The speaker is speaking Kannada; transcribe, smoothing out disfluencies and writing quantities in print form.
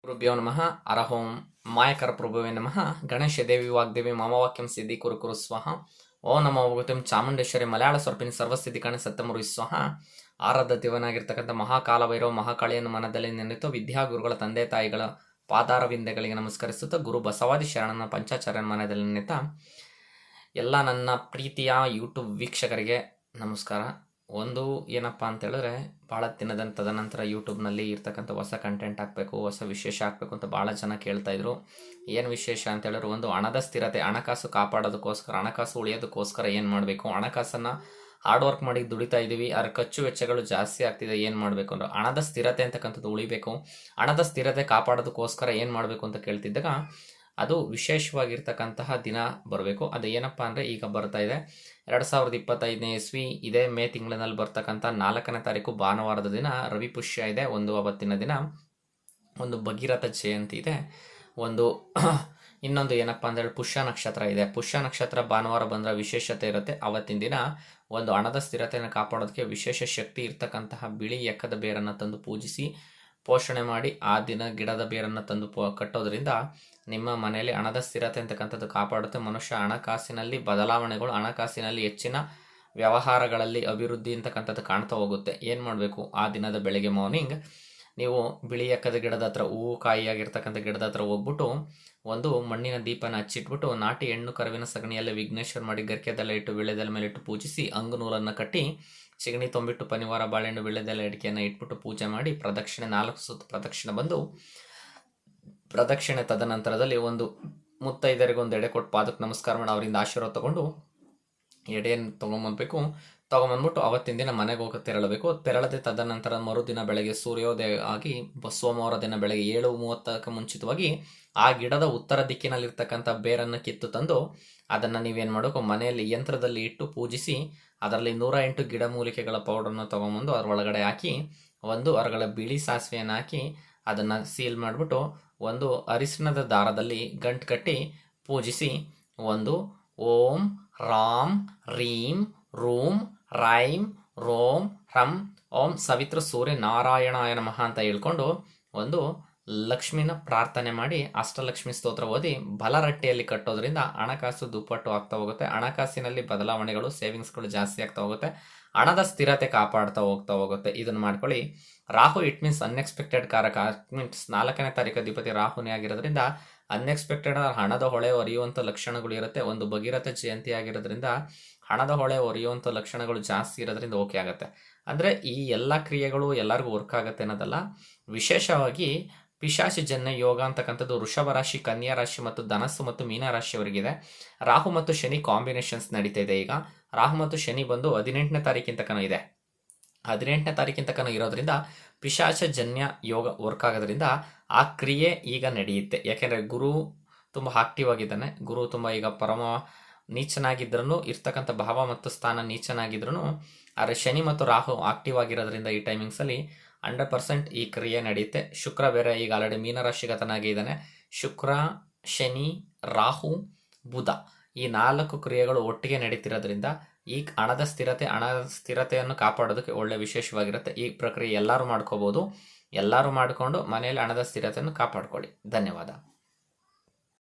ಗುರುಭ್ಯೋ ನಮಃ ಅರಹೋಂ ಮಾಯಕರ ಪ್ರಭುವೇ ನಮಃ ಗಣೇಶ ದೇವಿ ವಾಗ್ದೇವಿ ಮಾಮವಾಕ್ಯಂ ಸಿದ್ಧಿ ಕುರು ಸ್ವಹ ಓ ನಮೋ ಭಗವತಿಂ ಚಾಮುಂಡೇಶ್ವರಿ ಮಲಯಾಳ ಸ್ವರ್ಪಿನಿ ಸರ್ವಸ್ಥಿತಿ ಕಾಣಿ ಸತ್ತಮರು ಸ್ವಹ ಆರಾಧ್ಯ ದೇವನಾಗಿರ್ತಕ್ಕಂಥ ಮಹಾಕಾಲ ಭೈರವ ಮಹಾಕಾಳಿಯನ್ನು ಮನದಲ್ಲಿ ನೆನೆತು ವಿದ್ಯಾಗುರುಗಳ ತಂದೆ ತಾಯಿಗಳ ಪಾದಾರವಿಂದಗಳಿಗೆ ನಮಸ್ಕರಿಸುತ್ತಾ ಗುರು ಬಸವಾದಿ ಶರಣನ ಪಂಚಾಚಾರ್ಯನ ಮನದಲ್ಲಿ ನೆನೆತ ಎಲ್ಲ ನನ್ನ ಪ್ರೀತಿಯ ಯೂಟ್ಯೂಬ್ ವೀಕ್ಷಕರಿಗೆ ನಮಸ್ಕಾರ. ಒಂದು ಏನಪ್ಪ ಅಂತ ಹೇಳಿದ್ರೆ, ಭಾಳ ದಿನದ ತದನಂತರ ಯೂಟ್ಯೂಬ್ನಲ್ಲಿ ಇರ್ತಕ್ಕಂಥ ಹೊಸ ಕಂಟೆಂಟ್ ಹಾಕಬೇಕು, ಹೊಸ ವಿಶೇಷ ಹಾಕಬೇಕು ಅಂತ ಭಾಳ ಜನ ಕೇಳ್ತಾಯಿದ್ರು. ಏನು ವಿಶೇಷ ಅಂತ ಹೇಳಿದ್ರೆ, ಒಂದು ಹಣದ ಸ್ಥಿರತೆ, ಹಣಕಾಸು ಕಾಪಾಡೋದಕ್ಕೋಸ್ಕರ, ಹಣಕಾಸು ಉಳಿಯೋದಕ್ಕೋಸ್ಕರ ಏನು ಮಾಡಬೇಕು, ಹಣಕಾಸನ್ನು ಹಾರ್ಡ್ ವರ್ಕ್ ಮಾಡಿ ದುಡಿತಾ ಇದ್ದೀವಿ, ಅದರ ಖರ್ಚು ವೆಚ್ಚಗಳು ಜಾಸ್ತಿ ಆಗ್ತಿದೆ, ಏನು ಮಾಡಬೇಕು ಅಂದ್ರೆ ಹಣದ ಸ್ಥಿರತೆ ಅಂತಕ್ಕಂಥದ್ದು ಉಳಿಬೇಕು, ಹಣದ ಸ್ಥಿರತೆ ಕಾಪಾಡೋದಕ್ಕೋಸ್ಕರ ಏನು ಮಾಡಬೇಕು ಅಂತ ಕೇಳ್ತಿದ್ದಾಗ ಅದು ವಿಶೇಷವಾಗಿರ್ತಕ್ಕಂತಹ ದಿನ ಬರಬೇಕು. ಅದು ಏನಪ್ಪ ಅಂದರೆ ಈಗ ಬರ್ತಾ ಇದೆ 2025ನೇ ಇಸ್ವಿ, ಇದೇ ಮೇ ತಿಂಗಳಿನಲ್ಲಿ ಬರ್ತಕ್ಕಂಥ 4ನೇ ತಾರೀಕು ಭಾನುವಾರದ ದಿನ ರವಿ ಪುಷ್ಯ ಇದೆ. ಅವತ್ತಿನ ದಿನ ಒಂದು ಭಗೀರಥ ಜಯಂತಿ ಇದೆ. ಇನ್ನೊಂದು ಏನಪ್ಪ ಅಂದರೆ ಪುಷ್ಯ ನಕ್ಷತ್ರ ಇದೆ. ಪುಷ್ಯ ನಕ್ಷತ್ರ ಭಾನುವಾರ ಬಂದರೆ ವಿಶೇಷತೆ ಇರುತ್ತೆ. ಅವತ್ತಿನ ದಿನ ಒಂದು ಹಣದ ಸ್ಥಿರತೆಯನ್ನು ಕಾಪಾಡೋದಕ್ಕೆ ವಿಶೇಷ ಶಕ್ತಿ ಇರ್ತಕ್ಕಂತಹ ಬಿಳಿ ಎಕ್ಕದ ಬೇರನ್ನು ತಂದು ಪೂಜಿಸಿ ಪೋಷಣೆ ಮಾಡಿ ಆ ದಿನ ಗಿಡದ ಬೇರನ್ನು ತಂದು ಕಟ್ಟೋದ್ರಿಂದ ನಿಮ್ಮ ಮನೆಯಲ್ಲಿ ಹಣದ ಸ್ಥಿರತೆ ಅಂತಕ್ಕಂಥದ್ದು ಕಾಪಾಡುತ್ತೆ. ಮನುಷ್ಯ ಹಣಕಾಸಿನಲ್ಲಿ ಬದಲಾವಣೆಗಳು, ಹಣಕಾಸಿನಲ್ಲಿ ಹೆಚ್ಚಿನ ವ್ಯವಹಾರಗಳಲ್ಲಿ ಅಭಿವೃದ್ಧಿ ಅಂತಕ್ಕಂಥದ್ದು ಕಾಣ್ತಾ ಹೋಗುತ್ತೆ. ಏನು ಮಾಡಬೇಕು, ಆ ದಿನದ ಬೆಳಗ್ಗೆ ಮಾರ್ನಿಂಗ್ ನೀವು ಬಿಳಿ ಎಕ್ಕದ ಗಿಡದ ಹತ್ರ, ಹೂವು ಕಾಯಿಯಾಗಿರ್ತಕ್ಕಂಥ ಗಿಡದ ಹತ್ರ ಹೋಗ್ಬಿಟ್ಟು ಒಂದು ಮಣ್ಣಿನ ದೀಪನ ಹಚ್ಚಿಟ್ಬಿಟ್ಟು ನಾಟಿ ಹೆಣ್ಣು ಕರುವಿನ ಸಗಣಿಯಲ್ಲಿ ವಿಘ್ನೇಶ್ವರ ಮಾಡಿ ಗರಿಕೆದೆಲ್ಲ ಇಟ್ಟು ವಿಳ್ಯದೆಲೆ ಮೇಲೆ ಇಟ್ಟು ಪೂಜಿಸಿ ಅಂಗು ನೂಲನ್ನು ಕಟ್ಟಿ ಚಿಗಣಿ ತೊಂಬಿಟ್ಟು ಪನಿವಾರ ಬಾಳೆಹಣ್ಣು ವಿಳ್ಯದೆಲೆ ಅಡಿಕೆಯನ್ನು ಇಟ್ಬಿಟ್ಟು ಪೂಜೆ ಮಾಡಿ ಪ್ರದಕ್ಷಿಣೆ 4 ಸುತ್ತು ಪ್ರದಕ್ಷಿಣೆ ಬಂದು ಪ್ರದಕ್ಷಿಣೆ ತದನಂತರದಲ್ಲಿ ಒಂದು ಮುತ್ತೈದರಿಗೆ ಒಂದು ಎಡೆ ಕೊಟ್ಟು ಪಾದಕ್ಕೆ ನಮಸ್ಕಾರ ಮಾಡಿ ಅವರಿಂದ ಆಶೀರ್ವಾದ ತಗೊಂಡು ಎಡೆಯನ್ನು ತೊಗೊಂಬಂದ್ಬಿಟ್ಟು ಅವತ್ತಿನ ದಿನ ಮನೆಗೆ ಹೋಗಿ ತೆರಳಬೇಕು. ತೆರಳದೆ ತದನಂತರ ಮರುದಿನ ಬೆಳಗ್ಗೆ ಸೂರ್ಯೋದಯ ಆಗಿ ಸೋಮವಾರ ದಿನ ಬೆಳಗ್ಗೆ 7:30ಕ್ಕೆ ಮುಂಚಿತವಾಗಿ ಆ ಗಿಡದ ಉತ್ತರ ದಿಕ್ಕಿನಲ್ಲಿರ್ತಕ್ಕಂಥ ಬೇರನ್ನು ಕಿತ್ತು ತಂದು ಅದನ್ನು ನೀವೇನು ಮಾಡಬೇಕು, ಮನೆಯಲ್ಲಿ ಯಂತ್ರದಲ್ಲಿ ಇಟ್ಟು ಪೂಜಿಸಿ ಅದರಲ್ಲಿ 108 ಗಿಡಮೂಲಿಕೆಗಳ ಪೌಡರ್ನ ತೊಗೊಂಬಂದು ಅದರ ಒಳಗಡೆ ಹಾಕಿ ಹೊರಗಡೆ ಬಿಳಿ ಸಾಸಿವೆಯನ್ನು ಹಾಕಿ ಅದನ್ನು ಸೀಲ್ ಮಾಡಿಬಿಟ್ಟು ಒಂದು ಅರಿಶಿಣದ ದಾರದಲ್ಲಿ ಗಂಟು ಕಟ್ಟಿ ಪೂಜಿಸಿ ಓಂ ರಾಮ್ ರೀಂ ರೂಂ ರೈಂ ರೋಂ ಹ್ರಂ ಓಂ ಸವಿತ್ರ ಸೂರ್ಯ ನಾರಾಯಣಾಯ ನಮಃ ಅಂತ ಹೇಳ್ಕೊಂಡು ಲಕ್ಷ್ಮಿನ ಪ್ರಾರ್ಥನೆ ಮಾಡಿ ಅಷ್ಟಲಕ್ಷ್ಮಿ ಸ್ತೋತ್ರ ಓದಿ ಬಲರಟ್ಟೆಯಲ್ಲಿ ಕಟ್ಟೋದ್ರಿಂದ ಹಣಕಾಸು ದುಪ್ಪಟ್ಟು ಆಗ್ತಾ ಹೋಗುತ್ತೆ. ಹಣಕಾಸಿನಲ್ಲಿ ಬದಲಾವಣೆಗಳು, ಸೇವಿಂಗ್ಸ್ಗಳು ಜಾಸ್ತಿ ಆಗ್ತಾ ಹೋಗುತ್ತೆ. ಹಣದ ಸ್ಥಿರತೆ ಕಾಪಾಡ್ತಾ ಹೋಗುತ್ತೆ. ಇದನ್ನು ಮಾಡ್ಕೊಳ್ಳಿ. ರಾಹು ಇಟ್ ಮೀನ್ಸ್ ಅನ್ಎಕ್ಸ್ಪೆಕ್ಟೆಡ್ ಕಾರಕ. ಮೀನ್ಸ್ 4ನೇ ತಾರೀಕು ಅಧಿಪತಿ ರಾಹುನೇ ಆಗಿರೋದ್ರಿಂದ ಅನ್ಎಕ್ಸ್ಪೆಕ್ಟೆಡ್ ಹಣದ ಹೊಳೆ ಒರೆಯುವಂಥ ಲಕ್ಷಣಗಳು ಇರುತ್ತೆ. ಒಂದು ಭಗೀರಥ ಜಯಂತಿ ಆಗಿರೋದ್ರಿಂದ ಹಣದ ಹೊಳೆ ಒರೆಯುವಂಥ ಲಕ್ಷಣಗಳು ಜಾಸ್ತಿ ಇರೋದ್ರಿಂದ ಓಕೆ ಆಗುತ್ತೆ. ಅಂದರೆ ಈ ಎಲ್ಲ ಕ್ರಿಯೆಗಳು ಎಲ್ಲರಿಗೂ ವರ್ಕ್ ಆಗುತ್ತೆ ಅನ್ನೋದಲ್ಲ. ವಿಶೇಷವಾಗಿ ಪಿಶಾಚಿ ಜನ್ಯ ಯೋಗ ಅಂತಕ್ಕಂಥದ್ದು ವೃಷಭ ರಾಶಿ, ಕನ್ಯಾ ರಾಶಿ ಮತ್ತು ಧನಸ್ಸು ಮತ್ತು ಮೀನ ರಾಶಿಯವರಿಗಿದೆ. ರಾಹು ಮತ್ತು ಶನಿ ಕಾಂಬಿನೇಷನ್ಸ್ ನಡೀತಾ ಇದೆ. ಈಗ ರಾಹು ಮತ್ತು ಶನಿ ಬಂದು 18ನೇ ತಾರೀಕಿನ ತನಕ ಇದೆ. 18ನೇ ತಾರೀಕಿನ ತನಕ ಇರೋದ್ರಿಂದ ಪಿಶಾಚ ಜನ್ಯ ಯೋಗ ವರ್ಕ್ ಆಗೋದ್ರಿಂದ ಆ ಕ್ರಿಯೆ ಈಗ ನಡೆಯುತ್ತೆ. ಯಾಕೆಂದರೆ ಗುರು ತುಂಬ ಆಕ್ಟಿವ್ ಆಗಿದ್ದಾನೆ. ಗುರು ತುಂಬ ಈಗ ಪರಮ ನೀಚನಾಗಿದ್ರೂ ಇರ್ತಕ್ಕಂಥ ಭಾವ ಮತ್ತು ಸ್ಥಾನ ನೀಚನಾಗಿದ್ರೂ ಆದರೆ ಶನಿ ಮತ್ತು ರಾಹು ಆಕ್ಟಿವ್ ಆಗಿರೋದ್ರಿಂದ ಈ ಟೈಮಿಂಗ್ಸಲ್ಲಿ 100% ಈ ಕ್ರಿಯೆ ನಡೆಯುತ್ತೆ. ಶುಕ್ರ ಬೇರೆ ಈಗ ಆಲ್ರೆಡಿ ಮೀನರಾಶಿಗತನಾಗಿ ಇದ್ದಾನೆ. ಶುಕ್ರ, ಶನಿ, ರಾಹು, ಬುಧ ಈ 4 ಕ್ರಿಯೆಗಳು ಒಟ್ಟಿಗೆ ನಡೀತಿರೋದ್ರಿಂದ ಈ ಹಣದ ಸ್ಥಿರತೆಯನ್ನು ಕಾಪಾಡೋದಕ್ಕೆ ಒಳ್ಳೆ ವಿಶೇಷವಾಗಿರುತ್ತೆ. ಈ ಪ್ರಕ್ರಿಯೆ ಎಲ್ಲರೂ ಮಾಡ್ಕೋಬೋದು. ಎಲ್ಲರೂ ಮಾಡಿಕೊಂಡು ಮನೆಯಲ್ಲಿ ಹಣದ ಸ್ಥಿರತೆಯನ್ನು ಕಾಪಾಡ್ಕೊಳ್ಳಿ. ಧನ್ಯವಾದ.